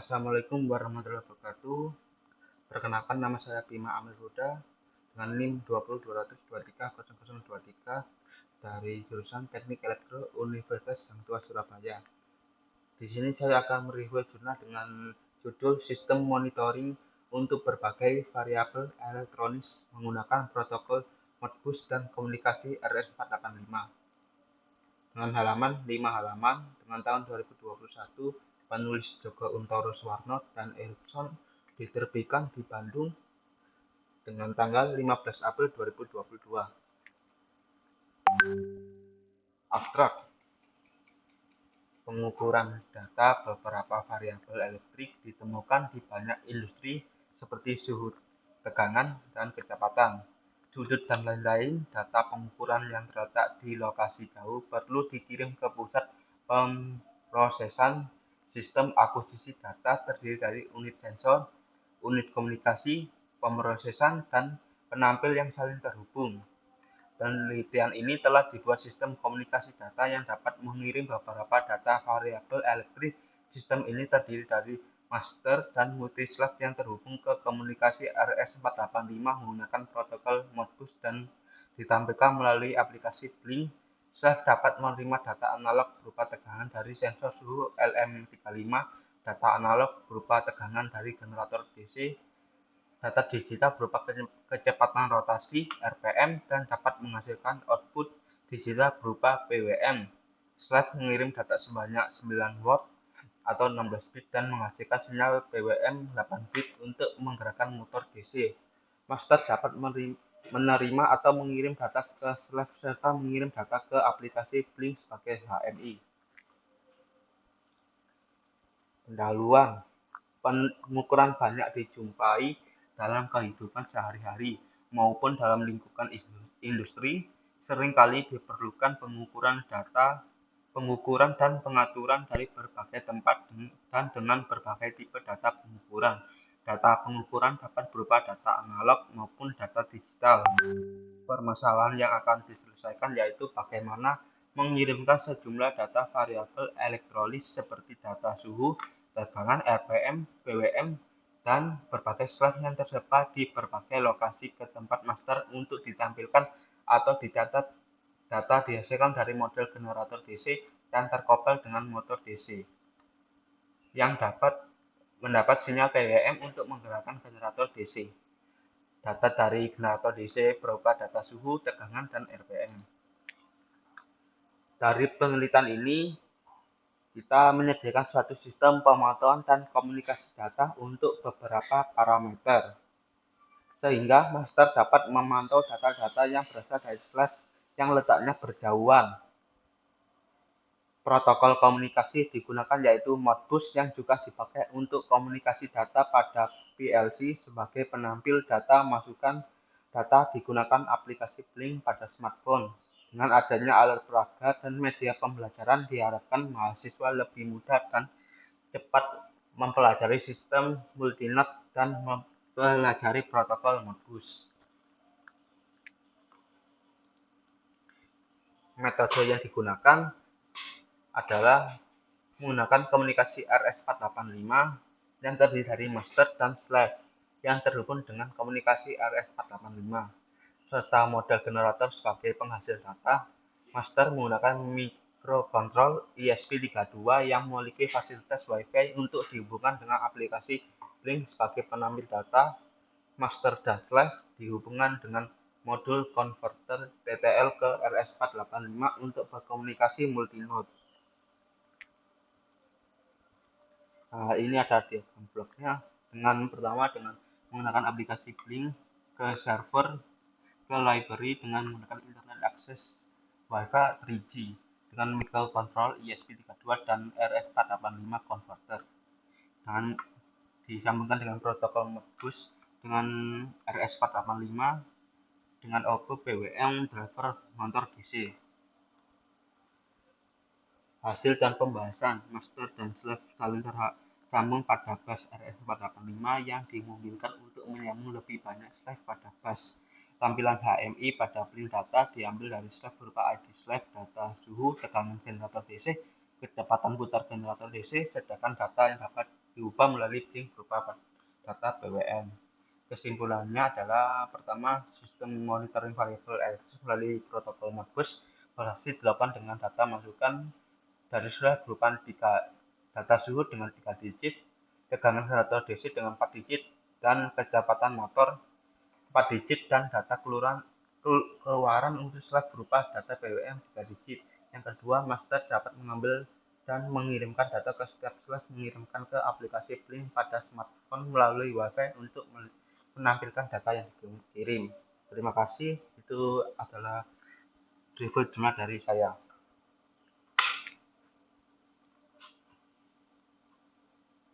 Assalamualaikum warahmatullahi wabarakatuh. Perkenalkan, nama saya Bima Amir Huda dengan NIM 2020230023 dari jurusan Teknik Elektro Universitas Hang Tuah Surabaya. Di sini saya akan mereview jurnal dengan judul Sistem Monitoring untuk berbagai variabel elektronis menggunakan protokol Modbus dan komunikasi RS485. Dengan halaman 5 halaman dengan tahun 2021, penulis Joko Untoro Suwarno dan Erikson, diterbitkan di Bandung dengan tanggal 15 April 2022. Abstrak. Pengukuran data beberapa variabel elektrik ditemukan di banyak industri seperti suhu, tegangan, dan kecepatan, sudut, dan lain-lain. Data pengukuran yang terletak di lokasi jauh perlu dikirim ke pusat pemrosesan. Sistem akuisisi data terdiri dari unit sensor, unit komunikasi, pemrosesan, dan penampil yang saling terhubung. Penelitian ini telah dibuat sistem komunikasi data yang dapat mengirim beberapa data variabel elektrik. Sistem ini terdiri dari master dan multislave yang terhubung ke komunikasi RS485 menggunakan protokol Modbus dan ditampilkan melalui aplikasi Blink. Slave dapat menerima data analog berupa tegangan dari sensor suhu LM35, data analog berupa tegangan dari generator DC, data digital berupa kecepatan rotasi (RPM), dan dapat menghasilkan output digital berupa PWM. Slave mengirim data sebanyak 9 watt atau 16 bit dan menghasilkan sinyal PWM 8 bit untuk menggerakkan motor DC. Master dapat menerima atau mengirim data ke slave serta mengirim data ke aplikasi Blink sebagai HMI. Pendahuluan. Pengukuran banyak dijumpai dalam kehidupan sehari-hari maupun dalam lingkungan industri. Seringkali diperlukan pengukuran dan pengaturan dari berbagai tempat dan dengan berbagai tipe data pengukuran. Data pengukuran dapat berupa data analog maupun data digital. Permasalahan yang akan diselesaikan yaitu bagaimana mengirimkan sejumlah data variabel elektrolis seperti data suhu, tegangan, RPM, PWM, dan berbagai slave yang tersebar di berbagai lokasi ke tempat master untuk ditampilkan atau dicatat. Data dihasilkan dari model generator DC dan terkoppel dengan motor DC yang dapat mendapat sinyal PWM untuk menggerakkan generator DC. Data dari generator DC berupa data suhu, tegangan, dan RPM. Dari penelitian ini, kita menyediakan suatu sistem pemantauan dan komunikasi data untuk beberapa parameter, sehingga master dapat memantau data-data yang berasal dari slave yang letaknya berjauhan. Protokol komunikasi digunakan yaitu Modbus yang juga dipakai untuk komunikasi data pada PLC sebagai penampil data. Masukan data digunakan aplikasi Blink pada smartphone. Dengan adanya alat peraga dan media pembelajaran, diharapkan mahasiswa lebih mudah dan cepat mempelajari sistem multinode dan mempelajari protokol Modbus. Metode yang digunakan adalah menggunakan komunikasi RS485 yang terdiri dari master dan slave yang terhubung dengan komunikasi RS485 serta model generator sebagai penghasil data. Master menggunakan mikrokontrol ESP32 yang memiliki fasilitas Wi-Fi untuk dihubungkan dengan aplikasi Blink sebagai penampil data. Master dan slave dihubungkan dengan modul konverter TTL ke RS485 untuk berkomunikasi multinode. Nah, ini ada diagram bloknya. Pertama dengan menggunakan aplikasi Blink ke server, ke library dengan menggunakan internet access Wi-Fi 3G dengan microcontrol ESP32 dan RS485 converter. Dan disambungkan dengan protokol Modbus dengan RS485 dengan output PWM driver motor DC. Hasil dan pembahasan. Master dan slave saling tersambung pada bus RS485 yang dimungkinkan untuk menyambung lebih banyak slave pada bus. Tampilan HMI pada Blink data diambil dari slave berupa ID slave, data suhu, tegangan generator DC, kecepatan putar generator DC, sedangkan data yang dapat diubah melalui blink berupa data BWM. Kesimpulannya adalah pertama, sistem monitoring variabel elektrik melalui protokol Modbus berhasil dilakukan dengan data masukan dari sudah berupa data suhu dengan 3 digit, tegangan generator DC dengan 4 digit, dan kecepatan motor 4 digit, dan data keluaran untuk setelah berupa data BWM 3 digit. Yang kedua, master dapat mengambil dan mengirimkan data ke setiap slash mengirimkan ke aplikasi Blink pada smartphone melalui WiFi untuk menampilkan data yang dikirim. Terima kasih. Itu adalah review jurnal dari saya.